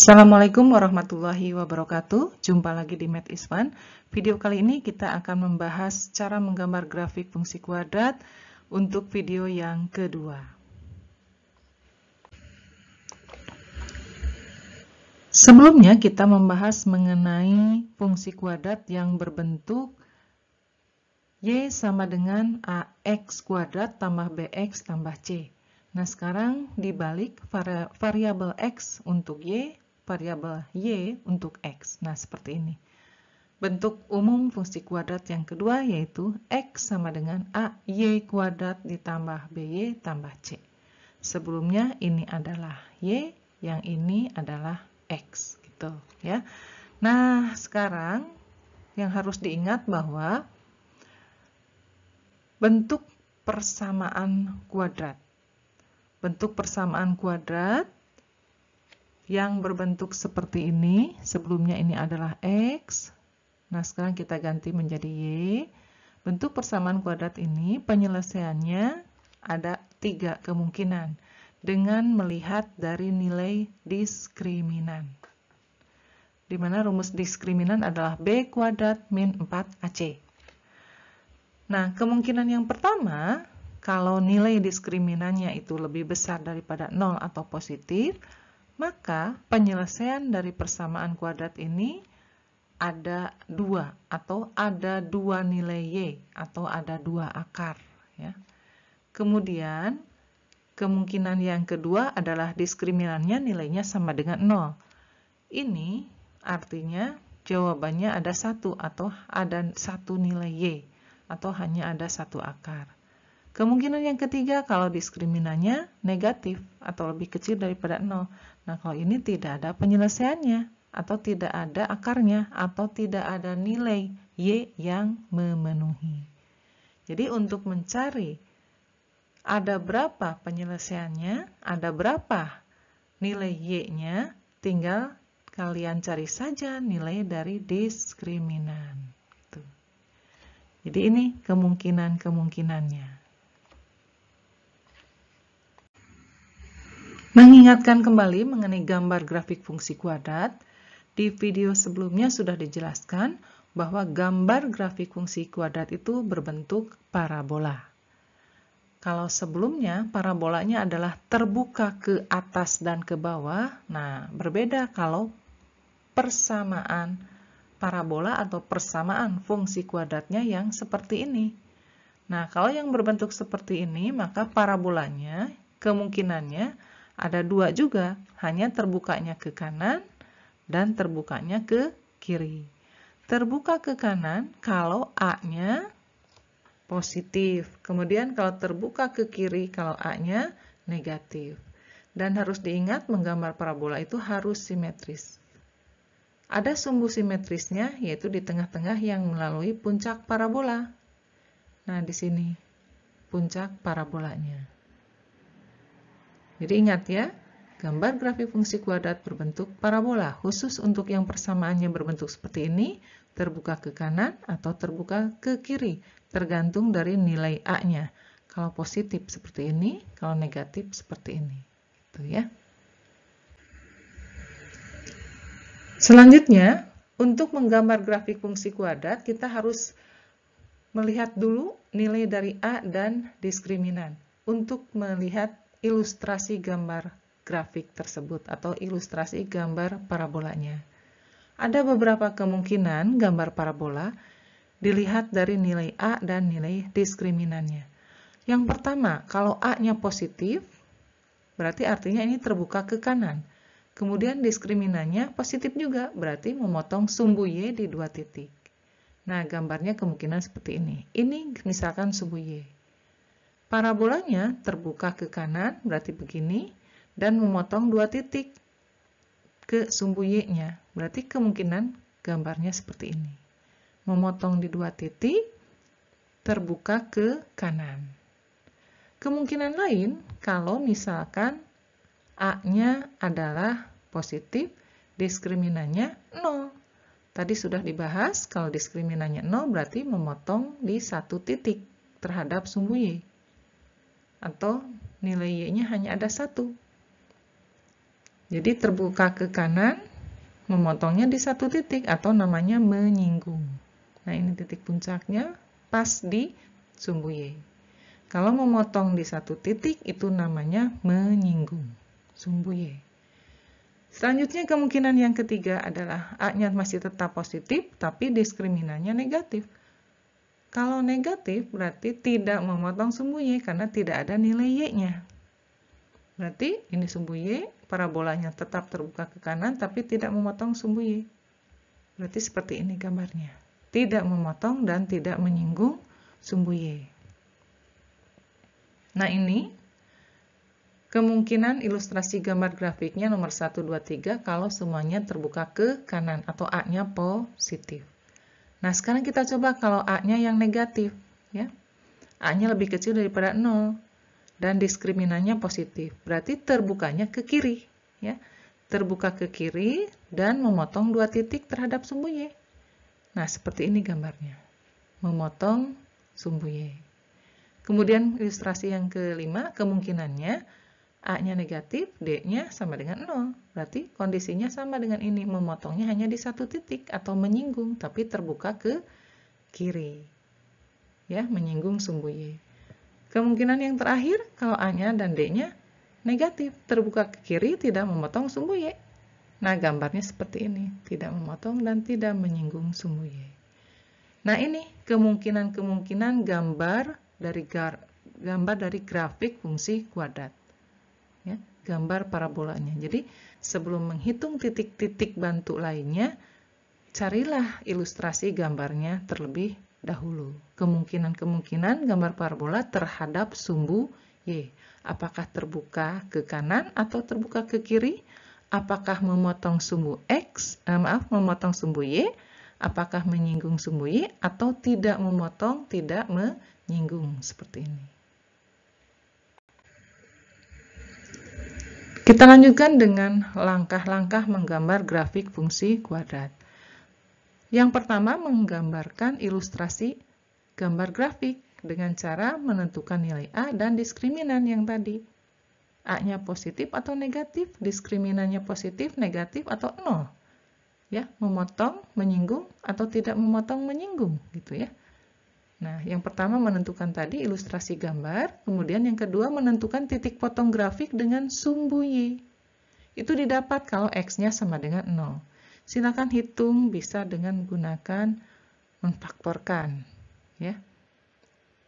Assalamualaikum warahmatullahi wabarakatuh. Jumpa lagi di Math is Fun. Video kali ini kita akan membahas cara menggambar grafik fungsi kuadrat untuk video yang kedua. Sebelumnya kita membahas mengenai fungsi kuadrat yang berbentuk Y sama dengan AX kuadrat tambah BX tambah C. Nah, sekarang dibalik variabel X untuk Y, variabel Y untuk X. Nah, seperti ini. Bentuk umum fungsi kuadrat yang kedua yaitu X sama dengan AY kuadrat ditambah BY tambah C. Sebelumnya ini adalah Y, yang ini adalah X. Gitu, ya. Nah, sekarang yang harus diingat bahwa bentuk persamaan kuadrat. Bentuk persamaan kuadrat yang berbentuk seperti ini, sebelumnya ini adalah X, nah sekarang kita ganti menjadi Y. Bentuk persamaan kuadrat ini penyelesaiannya ada 3 kemungkinan dengan melihat dari nilai diskriminan. Di mana rumus diskriminan adalah B kuadrat min 4AC. Nah, kemungkinan yang pertama, kalau nilai diskriminannya itu lebih besar daripada 0 atau positif, maka penyelesaian dari persamaan kuadrat ini ada 2 atau ada 2 nilai Y atau ada 2 akar. Ya. Kemudian, kemungkinan yang kedua adalah diskriminannya nilainya sama dengan 0. Ini artinya jawabannya ada 1 atau ada 1 nilai Y atau hanya ada 1 akar. Kemungkinan yang ketiga kalau diskriminannya negatif atau lebih kecil daripada 0. Nah, kalau ini tidak ada penyelesaiannya atau tidak ada akarnya atau tidak ada nilai Y yang memenuhi. Jadi untuk mencari ada berapa penyelesaiannya, ada berapa nilai Y-nya, tinggal kalian cari saja nilai dari diskriminan. Jadi ini kemungkinan-kemungkinannya. Mengingatkan kembali mengenai gambar grafik fungsi kuadrat, di video sebelumnya sudah dijelaskan bahwa gambar grafik fungsi kuadrat itu berbentuk parabola. Kalau sebelumnya parabolanya adalah terbuka ke atas dan ke bawah, nah berbeda kalau persamaan parabola atau persamaan fungsi kuadratnya yang seperti ini. Nah, kalau yang berbentuk seperti ini, maka parabolanya kemungkinannya ada 2 juga, hanya terbukanya ke kanan dan terbukanya ke kiri. Terbuka ke kanan kalau A-nya positif. Kemudian kalau terbuka ke kiri kalau A-nya negatif. Dan harus diingat menggambar parabola itu harus simetris. Ada sumbu simetrisnya yaitu di tengah-tengah yang melalui puncak parabola. Nah, di sini puncak parabolanya. Jadi ingat ya, gambar grafik fungsi kuadrat berbentuk parabola, khusus untuk yang persamaannya berbentuk seperti ini, terbuka ke kanan atau terbuka ke kiri, tergantung dari nilai A-nya. Kalau positif seperti ini, kalau negatif seperti ini. Gitu ya. Selanjutnya, untuk menggambar grafik fungsi kuadrat, kita harus melihat dulu nilai dari A dan diskriminan untuk melihat ilustrasi gambar grafik tersebut atau ilustrasi gambar parabolanya. Ada beberapa kemungkinan gambar parabola dilihat dari nilai A dan nilai diskriminannya. Yang pertama, kalau A-nya positif, berarti artinya ini terbuka ke kanan. Kemudian diskriminannya positif juga, berarti memotong sumbu Y di 2 titik. Nah, gambarnya kemungkinan seperti ini. Ini misalkan sumbu Y. Parabolanya terbuka ke kanan, berarti begini, dan memotong 2 titik ke sumbu Y-nya. Berarti kemungkinan gambarnya seperti ini. Memotong di 2 titik, terbuka ke kanan. Kemungkinan lain, kalau misalkan A-nya adalah positif, diskriminannya 0. Tadi sudah dibahas, kalau diskriminannya 0 berarti memotong di 1 titik terhadap sumbu Y. atau nilai Y-nya hanya ada 1. Jadi terbuka ke kanan, memotongnya di 1 titik atau namanya menyinggung. Nah, ini titik puncaknya pas di sumbu Y. Kalau memotong di 1 titik itu namanya menyinggung sumbu Y. Selanjutnya kemungkinan yang ketiga adalah A-nya masih tetap positif tapi diskriminannya negatif. Kalau negatif berarti tidak memotong sumbu Y karena tidak ada nilai Y-nya. Berarti ini sumbu Y, parabolanya tetap terbuka ke kanan tapi tidak memotong sumbu Y. Berarti seperti ini gambarnya. Tidak memotong dan tidak menyinggung sumbu Y. Nah, ini kemungkinan ilustrasi gambar grafiknya nomor 1, 2, 3 kalau semuanya terbuka ke kanan atau A-nya positif. Nah, sekarang kita coba kalau A-nya yang negatif, ya. A-nya lebih kecil daripada 0 dan diskriminannya positif. Berarti terbukanya ke kiri, ya. Terbuka ke kiri dan memotong 2 titik terhadap sumbu Y. Nah, seperti ini gambarnya. Memotong sumbu Y. Kemudian ilustrasi yang kelima, kemungkinannya A-nya negatif, D-nya sama dengan 0. Berarti kondisinya sama dengan ini, memotongnya hanya di 1 titik atau menyinggung, tapi terbuka ke kiri. Ya, menyinggung sumbu Y. Kemungkinan yang terakhir, kalau A-nya dan D-nya negatif, terbuka ke kiri, tidak memotong sumbu Y. Nah, gambarnya seperti ini, tidak memotong dan tidak menyinggung sumbu Y. Nah, ini kemungkinan-kemungkinan gambar dari grafik fungsi kuadrat. Ya, gambar parabolanya. Jadi sebelum menghitung titik-titik bantu lainnya, carilah ilustrasi gambarnya terlebih dahulu. Kemungkinan-kemungkinan gambar parabola terhadap sumbu Y. Apakah terbuka ke kanan atau terbuka ke kiri? Apakah memotong sumbu memotong sumbu Y? Apakah menyinggung sumbu Y atau tidak memotong, tidak menyinggung seperti ini. Kita lanjutkan dengan langkah-langkah menggambar grafik fungsi kuadrat. Yang pertama, menggambarkan ilustrasi gambar grafik dengan cara menentukan nilai A dan diskriminan yang tadi. A-nya positif atau negatif, diskriminannya positif, negatif, atau 0. Ya, memotong, menyinggung, atau tidak memotong, menyinggung, gitu ya. Nah, yang pertama menentukan tadi ilustrasi gambar, kemudian yang kedua menentukan titik potong grafik dengan sumbu Y. Itu didapat kalau X-nya sama dengan 0. Silakan hitung bisa dengan menggunakan memfaktorkan, ya.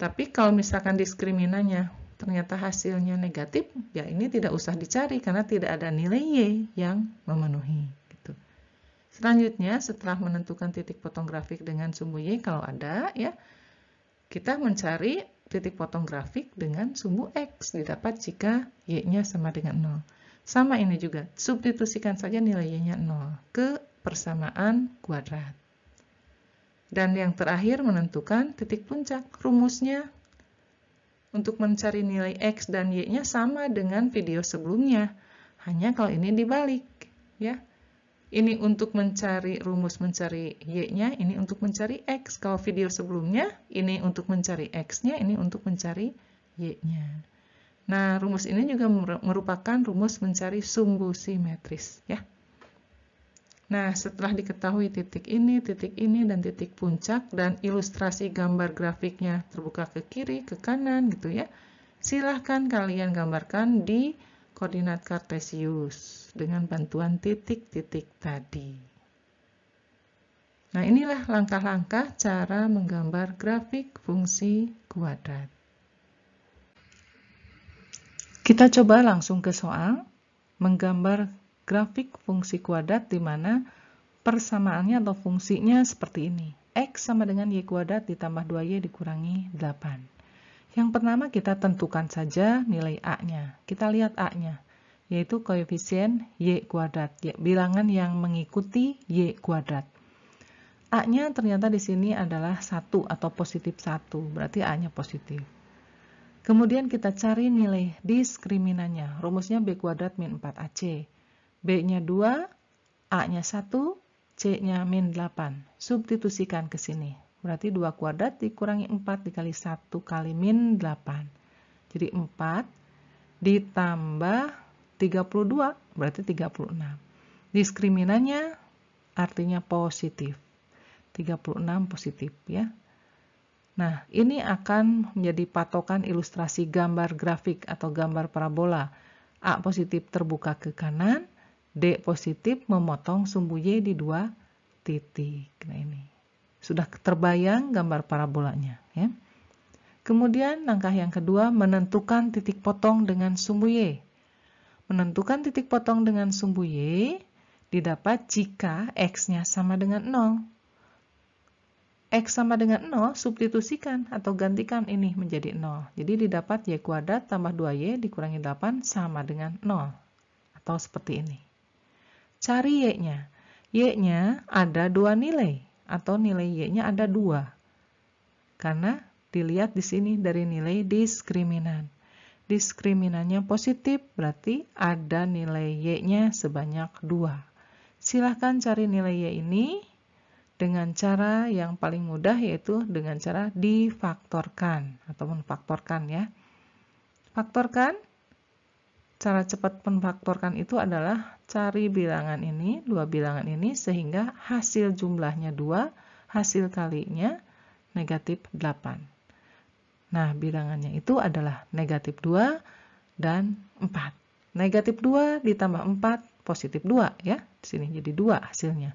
Tapi kalau misalkan diskriminannya ternyata hasilnya negatif, ya ini tidak usah dicari karena tidak ada nilai Y yang memenuhi. Gitu. Selanjutnya, setelah menentukan titik potong grafik dengan sumbu Y, kalau ada, ya, kita mencari titik potong grafik dengan sumbu X, didapat jika Y-nya sama dengan 0. Sama ini juga, substitusikan saja nilai Y-nya 0 ke persamaan kuadrat. Dan yang terakhir menentukan titik puncak. Rumusnya untuk mencari nilai X dan Y-nya sama dengan video sebelumnya. Hanya kalau ini dibalik, ya. Ini untuk mencari rumus mencari Y-nya, ini untuk mencari X. Kalau video sebelumnya, ini untuk mencari X-nya, ini untuk mencari Y-nya. Nah, rumus ini juga merupakan rumus mencari sumbu simetris, ya. Nah, setelah diketahui titik ini, dan titik puncak, dan ilustrasi gambar grafiknya terbuka ke kiri, ke kanan, gitu ya. Silahkan kalian gambarkan di koordinat kartesius dengan bantuan titik-titik tadi. Nah, inilah langkah-langkah cara menggambar grafik fungsi kuadrat. Kita coba langsung ke soal menggambar grafik fungsi kuadrat di mana persamaannya atau fungsinya seperti ini. X sama dengan Y kuadrat ditambah 2Y dikurangi 8. Yang pertama kita tentukan saja nilai A-nya. Kita lihat A-nya, yaitu koefisien Y kuadrat, bilangan yang mengikuti Y kuadrat. A-nya ternyata di sini adalah 1 atau positif 1, berarti A-nya positif. Kemudian kita cari nilai diskriminannya. Rumusnya B kuadrat min 4AC. B-nya 2, A-nya 1, C-nya min 8. Substitusikan ke sini. Berarti 2 kuadrat dikurangi 4 dikali 1 kali min 8. Jadi 4 ditambah 32 berarti 36. Diskriminannya artinya positif. 36 positif ya. Nah, ini akan menjadi patokan ilustrasi gambar grafik atau gambar parabola. A positif terbuka ke kanan, D positif memotong sumbu Y di 2 titik. Nah, ini sudah terbayang gambar parabolanya ya. Kemudian langkah yang kedua, menentukan titik potong dengan sumbu Y. Menentukan titik potong dengan sumbu Y didapat jika X-nya sama dengan 0. X sama dengan 0, substitusikan atau gantikan ini menjadi 0. Jadi didapat Y kuadrat tambah 2Y dikurangi 8 sama dengan 0. Atau seperti ini. Cari Y-nya. Y-nya ada 2 nilai. Atau nilai Y-nya ada 2. Karena dilihat di sini dari nilai diskriminan. Diskriminannya positif, berarti ada nilai Y-nya sebanyak 2. Silahkan cari nilai Y ini dengan cara yang paling mudah, yaitu dengan cara difaktorkan atau memfaktorkan ya. Faktorkan, cara cepat memfaktorkan itu adalah cari bilangan ini, dua bilangan ini, sehingga hasil jumlahnya 2, hasil kalinya negatif 8. Nah, bilangannya itu adalah negatif 2 dan 4. Negatif 2 ditambah 4, positif 2 ya. Di sini jadi 2 hasilnya.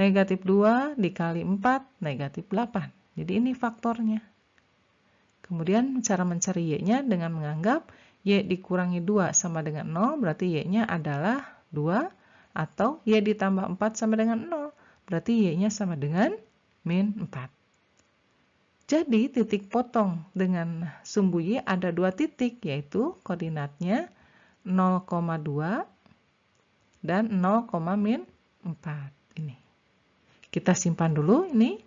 Negatif 2 dikali 4, negatif 8. Jadi ini faktornya. Kemudian cara mencari Y-nya dengan menganggap Y dikurangi 2 sama dengan 0, berarti Y-nya adalah 2. Atau Y ditambah 4 sama dengan 0, berarti Y-nya sama dengan min 4. Jadi titik potong dengan sumbu Y ada 2 titik, yaitu koordinatnya 0,2 dan 0,-4. Ini. Kita simpan dulu ini.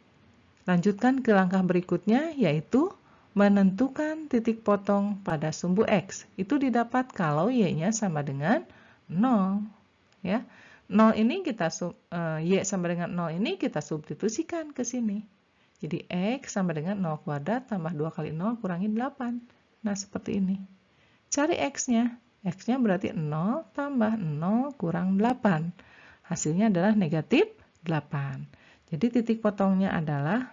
Lanjutkan ke langkah berikutnya, yaitu menentukan titik potong pada sumbu X. Itu didapat kalau Y-nya sama dengan 0. Ya. 0 ini kita Y sama dengan 0 ini kita substitusikan ke sini. Jadi X sama dengan 0 kuadrat tambah 2 kali 0 kurangi 8. Nah, seperti ini. Cari X-nya. X-nya berarti 0 tambah 0 kurang 8. Hasilnya adalah negatif 8. Jadi titik potongnya adalah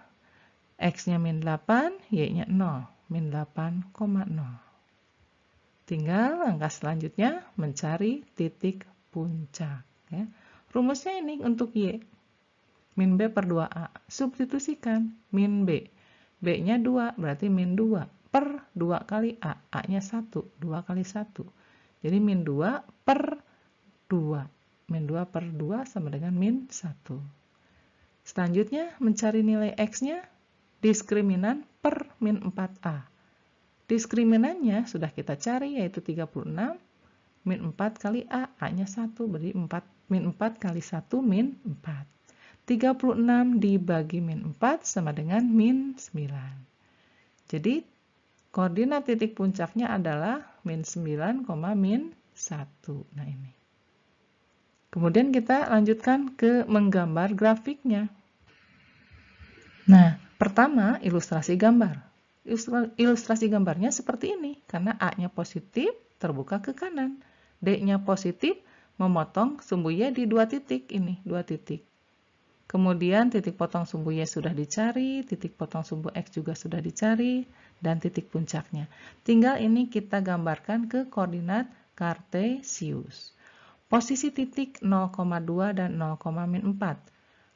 X-nya min 8, Y-nya 0. Min 8,0. Tinggal langkah selanjutnya mencari titik puncak. Ya. Rumusnya ini untuk Y. Min B per 2A. Substitusikan. Min B. B-nya 2, berarti min 2. Per 2 kali A. A-nya 1. 2 kali 1. Jadi min 2 per 2. Min 2 per 2 sama dengan min 1. Selanjutnya, mencari nilai X-nya, diskriminan per min 4A. Diskriminannya sudah kita cari, yaitu 36. Min 4 kali A, A-nya 1, berarti min 4 kali 1, min 4. 36 dibagi min 4 sama dengan min 9. Jadi, koordinat titik puncaknya adalah min 9, min 1. Nah, ini. Kemudian kita lanjutkan ke menggambar grafiknya. Nah, pertama ilustrasi gambar. Ilustrasi gambarnya seperti ini, karena A-nya positif, terbuka ke kanan. D-nya positif, memotong sumbu Y di 2 titik ini, 2 titik. Kemudian titik potong sumbu Y sudah dicari, titik potong sumbu X juga sudah dicari, dan titik puncaknya. Tinggal ini kita gambarkan ke koordinat kartesius. Posisi titik 0,2 dan 0,-4.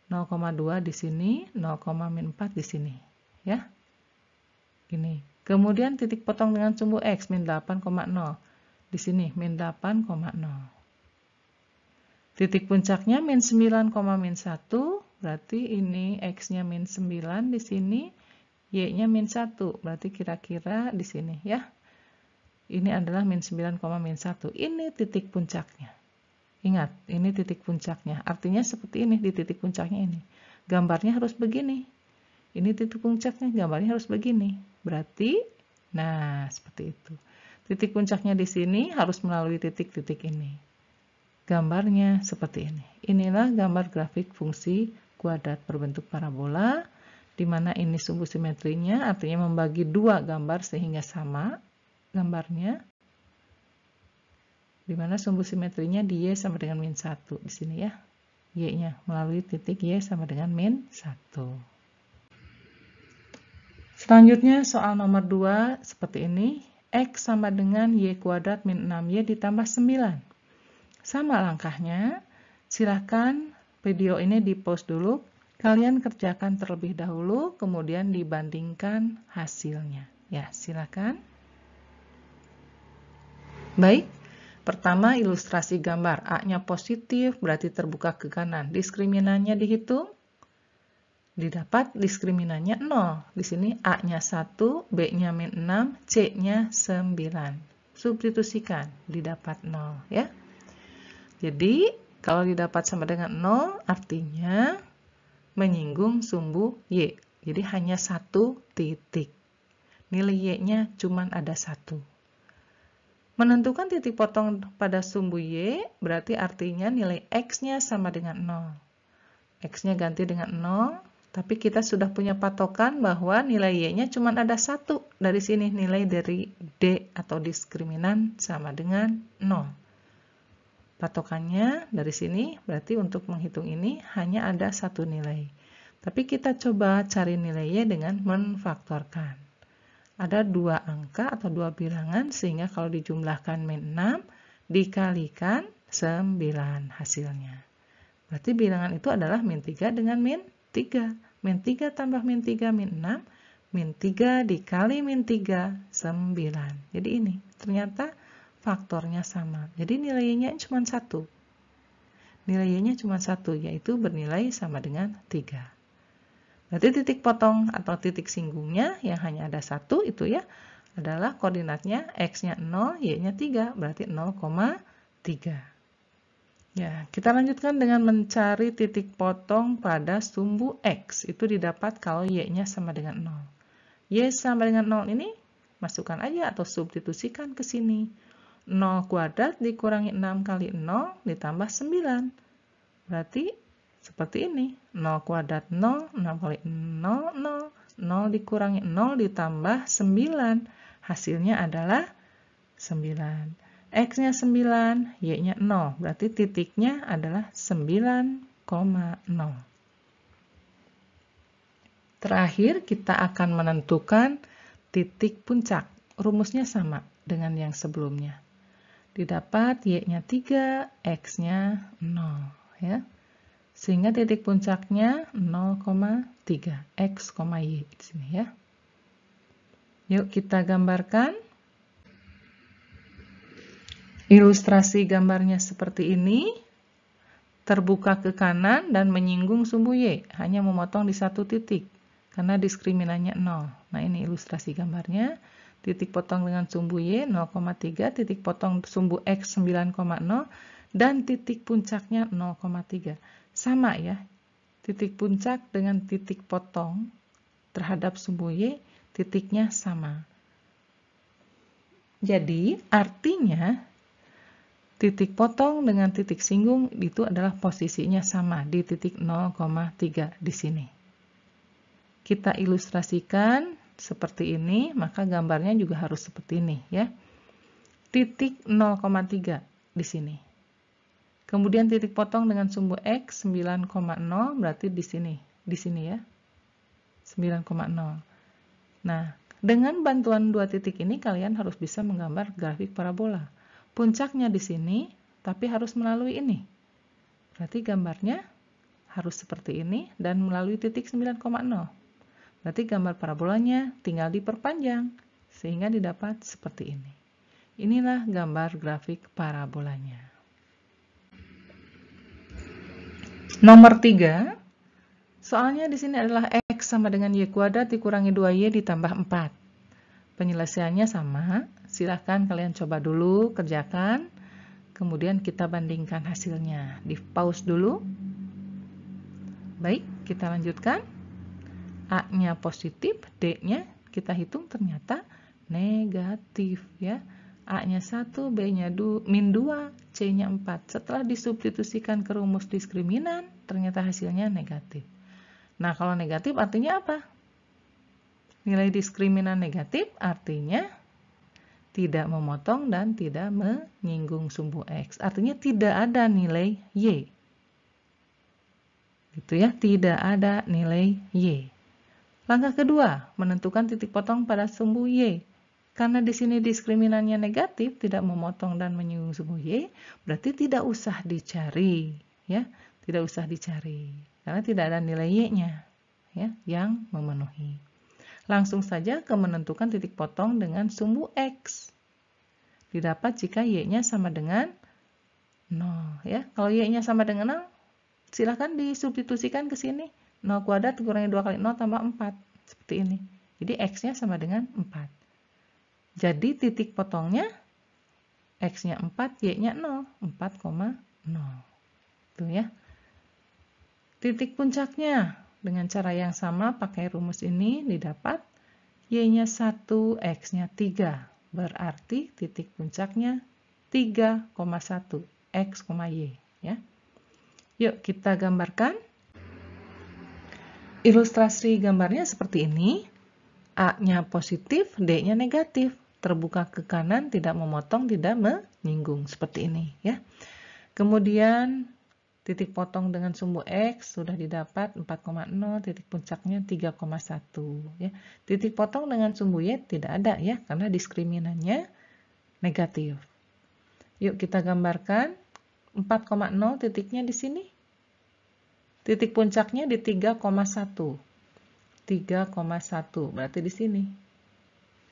0,2 di sini, 0,-4 di sini. Ya. Gini. Kemudian titik potong dengan sumbu X, min 8,0. Di sini, min 8,0. Titik puncaknya min 9, min 1, berarti ini X-nya min 9 di sini, Y-nya min 1, berarti kira-kira di sini ya. Ini adalah min 9, min 1. Ini titik puncaknya. Ingat, ini titik puncaknya. Artinya seperti ini, di titik puncaknya ini. Gambarnya harus begini. Ini titik puncaknya, gambarnya harus begini. Berarti, nah seperti itu. Titik puncaknya di sini harus melalui titik-titik ini. Gambarnya seperti ini. Inilah gambar grafik fungsi kuadrat berbentuk parabola, di mana ini sumbu simetrinya, artinya membagi 2 gambar sehingga sama. gambarnya, di mana sumbu simetrinya di Y sama dengan min 1 di sini ya. Y-nya melalui titik Y sama dengan min 1. Selanjutnya soal nomor 2 seperti ini. X sama dengan Y kuadrat min 6Y ditambah 9. Sama langkahnya. Silahkan video ini di pause dulu. Kalian kerjakan terlebih dahulu, kemudian dibandingkan hasilnya. Ya, silakan. Baik, pertama ilustrasi gambar. A-nya positif, berarti terbuka ke kanan. Diskriminannya dihitung. Didapat diskriminannya 0. Di sini A-nya 1, B-nya min 6, C-nya 9. Substitusikan, didapat 0 ya. Jadi, kalau didapat sama dengan 0, artinya menyinggung sumbu Y. Jadi hanya 1 titik. Nilai Y-nya cuma ada 1. Menentukan titik potong pada sumbu Y, berarti artinya nilai X-nya sama dengan 0. X-nya ganti dengan 0. Tapi kita sudah punya patokan bahwa nilai Y-nya cuma ada 1. Dari sini nilai dari D atau diskriminan sama dengan 0. Patokannya dari sini berarti untuk menghitung ini hanya ada 1 nilai. Tapi kita coba cari nilai Y dengan menfaktorkan. Ada 2 angka atau 2 bilangan sehingga kalau dijumlahkan min 6 dikalikan 9 hasilnya. Berarti bilangan itu adalah min 3 dengan min 3. Min 3 tambah min 3, min 6. Min 3 dikali min 3, 9. Jadi ini, ternyata faktornya sama. Jadi nilainya cuma 1. Nilainya cuma 1, yaitu bernilai sama dengan 3. Berarti titik potong atau titik singgungnya yang hanya ada 1 itu ya, adalah koordinatnya X-nya 0, Y-nya 3. Berarti 0,3. Ya, kita lanjutkan dengan mencari titik potong pada sumbu X. Itu didapat kalau Y-nya sama dengan 0. Y sama dengan 0 ini, masukkan aja atau substitusikan ke sini. 0 kuadrat dikurangi 6 kali 0 ditambah 9. Berarti seperti ini. 0 kuadrat 0, 6 kali 0, 0. 0 dikurangi 0 ditambah 9. Hasilnya adalah 9. X-nya 9, Y-nya 0. Berarti titiknya adalah 9,0. Terakhir, kita akan menentukan titik puncak. Rumusnya sama dengan yang sebelumnya. Didapat Y-nya 3, X-nya 0. Ya. Sehingga titik puncaknya 0,3. X, Y di sini ya. Yuk kita gambarkan. Ilustrasi gambarnya seperti ini, terbuka ke kanan dan menyinggung sumbu Y, hanya memotong di 1 titik, karena diskriminannya 0. Nah ini ilustrasi gambarnya, titik potong dengan sumbu Y 0,3, titik potong sumbu X 9,0, dan titik puncaknya 0,3. Sama ya, titik puncak dengan titik potong terhadap sumbu Y, titiknya sama. Jadi artinya, titik potong dengan titik singgung itu adalah posisinya sama di titik 0,3 di sini. Kita ilustrasikan seperti ini, maka gambarnya juga harus seperti ini ya. Titik 0,3 di sini. Kemudian titik potong dengan sumbu X 9,0 berarti di sini ya. 9,0. Nah, dengan bantuan 2 titik ini kalian harus bisa menggambar grafik parabola. Puncaknya di sini, tapi harus melalui ini. Berarti gambarnya harus seperti ini dan melalui titik 9,0. Berarti gambar parabolanya tinggal diperpanjang, sehingga didapat seperti ini. Inilah gambar grafik parabolanya. Nomor 3, soalnya di sini adalah X sama dengan Y kuadrat dikurangi 2Y ditambah 4. Penyelesaiannya sama, silahkan kalian coba dulu, kerjakan, kemudian kita bandingkan hasilnya. Di pause dulu. Baik, kita lanjutkan. A-nya positif, D-nya kita hitung ternyata negatif ya. A-nya 1, B-nya min 2, C-nya 4. Setelah disubstitusikan ke rumus diskriminan, ternyata hasilnya negatif. Nah, kalau negatif artinya apa? Nilai diskriminan negatif artinya tidak memotong dan tidak menyinggung sumbu X. Artinya tidak ada nilai Y. Gitu ya, tidak ada nilai Y. Langkah kedua, menentukan titik potong pada sumbu Y. Karena di sini diskriminannya negatif, tidak memotong dan menyinggung sumbu Y, berarti tidak usah dicari, ya. Tidak usah dicari karena tidak ada nilai Y-nya, ya, yang memenuhi. Langsung saja ke menentukan titik potong dengan sumbu X. Didapat jika Y-nya sama dengan 0, ya. Kalau Y-nya sama dengan 0, silakan disubstitusikan ke sini. 0 kuadrat dikurangi 2 kali 0 tambah 4. Seperti ini. Jadi X-nya sama dengan 4. Jadi titik potongnya X-nya 4, Y-nya 0. 4,0. Tuh ya. Titik puncaknya dengan cara yang sama pakai rumus ini didapat Y-nya 1, X-nya 3. Berarti titik puncaknya 3,1 X, Y. Ya. Yuk kita gambarkan. Ilustrasi gambarnya seperti ini. A-nya positif, D-nya negatif. Terbuka ke kanan, tidak memotong, tidak menyinggung. Seperti ini. Ya. Kemudian titik potong dengan sumbu X sudah didapat 4,0, titik puncaknya 3,1. Ya. Titik potong dengan sumbu Y tidak ada ya, karena diskriminannya negatif. Yuk kita gambarkan 4,0 titiknya di sini. Titik puncaknya di 3,1. 3,1 berarti di sini.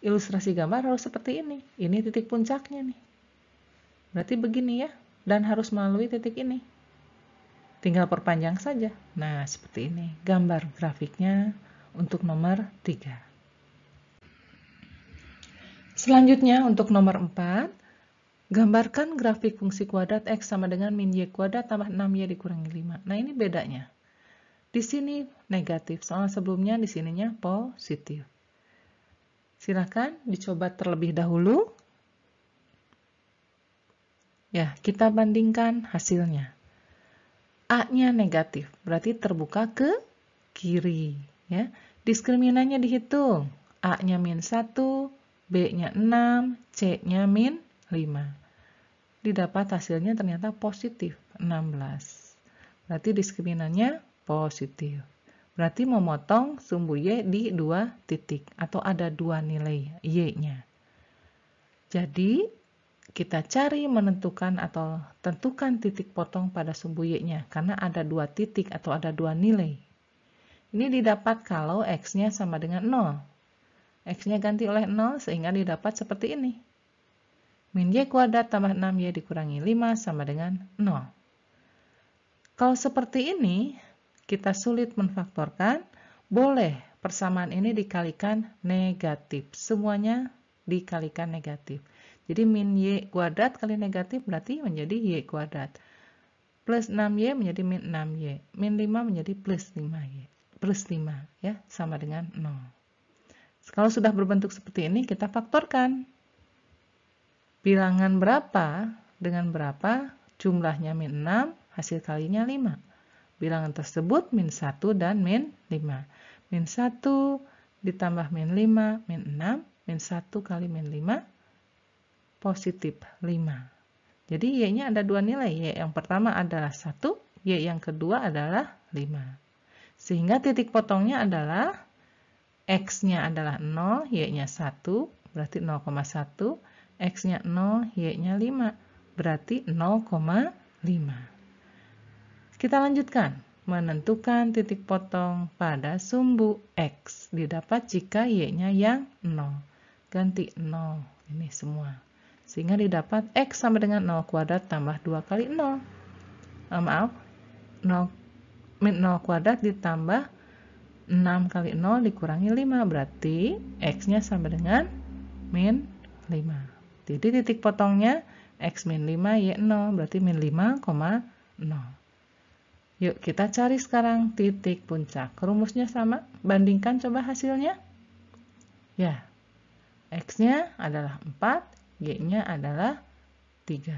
Ilustrasi gambar harus seperti ini. Ini titik puncaknya nih. Berarti begini ya, dan harus melalui titik ini. Tinggal perpanjang saja. Nah, seperti ini gambar grafiknya untuk nomor 3. Selanjutnya untuk nomor 4, gambarkan grafik fungsi kuadrat X sama dengan min Y kuadrat tambah 6Y dikurangi 5. Nah, ini bedanya. Di sini negatif, soal sebelumnya di sininya positif. Silakan dicoba terlebih dahulu. Ya, kita bandingkan hasilnya. A-nya negatif, berarti terbuka ke kiri. Ya. Diskriminannya dihitung. A-nya min 1, B-nya 6, C-nya min 5. Didapat hasilnya ternyata positif, 16. Berarti diskriminannya positif. Berarti memotong sumbu Y di 2 titik atau ada 2 nilai Y-nya. Jadi kita cari menentukan atau tentukan titik potong pada sumbu Y-nya karena ada 2 titik atau ada 2 nilai. Ini didapat kalau X-nya sama dengan 0. X-nya ganti oleh 0 sehingga didapat seperti ini. Min Y kuadrat tambah 6Y dikurangi 5 sama dengan 0. Kalau seperti ini, kita sulit menfaktorkan, boleh persamaan ini dikalikan negatif. Semuanya dikalikan negatif. Jadi min Y kuadrat kali negatif berarti menjadi Y kuadrat. Plus 6Y menjadi min 6Y. Min 5 menjadi plus 5Y. Plus 5 ya, sama dengan 0. Kalau sudah berbentuk seperti ini, kita faktorkan. Bilangan berapa dengan berapa, jumlahnya min 6, hasil kalinya 5. Bilangan tersebut min 1 dan min 5. Min 1 ditambah min 5, min 6, min 1 kali min 5, positif 5. Jadi Y-nya ada 2 nilai. Y yang pertama adalah 1, Y yang kedua adalah 5. Sehingga titik potongnya adalah X-nya adalah 0, Y-nya 1, berarti 0,1. X-nya 0, Y-nya 5, berarti 0,5. Kita lanjutkan. Menentukan titik potong pada sumbu X. Didapat jika Y-nya yang 0. Ganti 0. Ini semua. Sehingga didapat X sama dengan 0 kuadrat tambah 2 kali 0. Maaf. 0, min 0 kuadrat ditambah 6 kali 0 dikurangi 5. Berarti X-nya sama dengan min 5. Jadi titik potongnya X min 5, Y 0. Berarti min 5,0. Yuk kita cari sekarang titik puncak. Rumusnya sama. Bandingkan coba hasilnya. Ya. X-nya adalah 4. Y-nya adalah 3.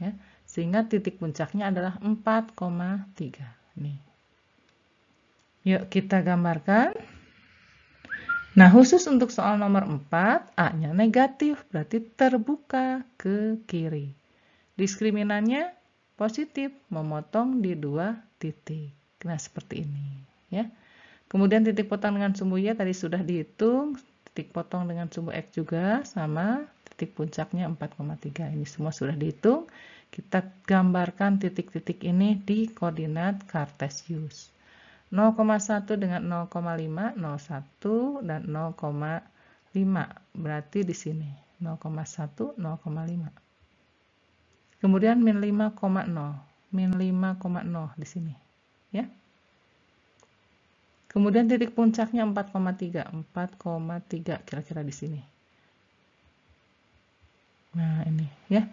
Ya. Sehingga titik puncaknya adalah 4,3. Nih. Yuk kita gambarkan. Nah, khusus untuk soal nomor 4, A-nya negatif, berarti terbuka ke kiri. Diskriminannya positif, memotong di 2 titik. Nah, seperti ini. Ya. Kemudian titik potong dengan sumbu Y tadi sudah dihitung, titik potong dengan sumbu X juga sama, titik puncaknya 4,3. Ini semua sudah dihitung. Kita gambarkan titik-titik ini di koordinat Cartesius. 0,1 dengan 0,5, 0,1 dan 0,5. Berarti di sini 0,1, 0,5. Kemudian min 5,0. Min 5,0 di sini. Ya. Kemudian titik puncaknya 4,3. 4,3 kira-kira di sini. Nah, ini ya.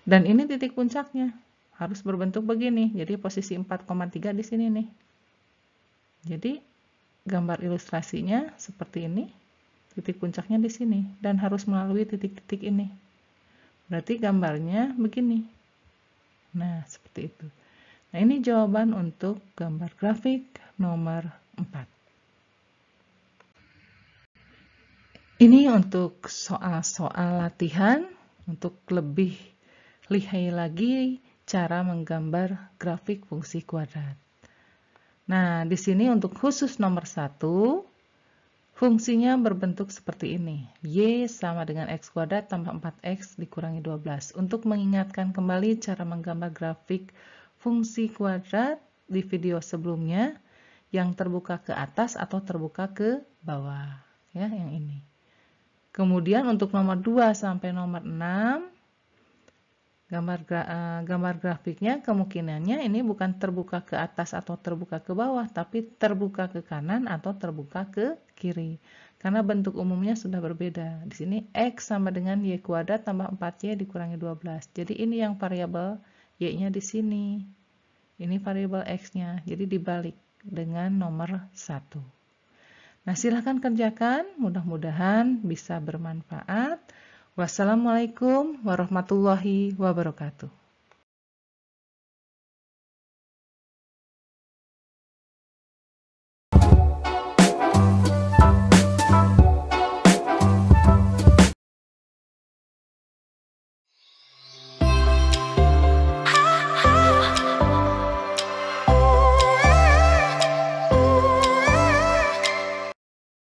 Dan ini titik puncaknya. Harus berbentuk begini. Jadi posisi 4,3 di sini nih. Jadi gambar ilustrasinya seperti ini. Titik puncaknya di sini dan harus melalui titik-titik ini. Berarti gambarnya begini. Nah, seperti itu. Nah, ini jawaban untuk gambar grafik nomor 4. Ini untuk soal-soal latihan untuk lebih lihai lagi cara menggambar grafik fungsi kuadrat. Nah, di sini untuk khusus nomor 1, fungsinya berbentuk seperti ini. Y sama dengan X kuadrat tambah 4X dikurangi 12. Untuk mengingatkan kembali cara menggambar grafik fungsi kuadrat di video sebelumnya, yang terbuka ke atas atau terbuka ke bawah. Ya, yang ini. Kemudian untuk nomor 2 sampai nomor 6, gambar grafiknya kemungkinannya ini bukan terbuka ke atas atau terbuka ke bawah, tapi terbuka ke kanan atau terbuka ke kiri. Karena bentuk umumnya sudah berbeda. Di sini X sama dengan Y kuadrat tambah 4Y dikurangi 12. Jadi ini yang variabel Y-nya di sini. Ini variabel X-nya. Jadi dibalik dengan nomor 1. Nah, silahkan kerjakan. Mudah-mudahan bisa bermanfaat. Wassalamualaikum warahmatullahi wabarakatuh.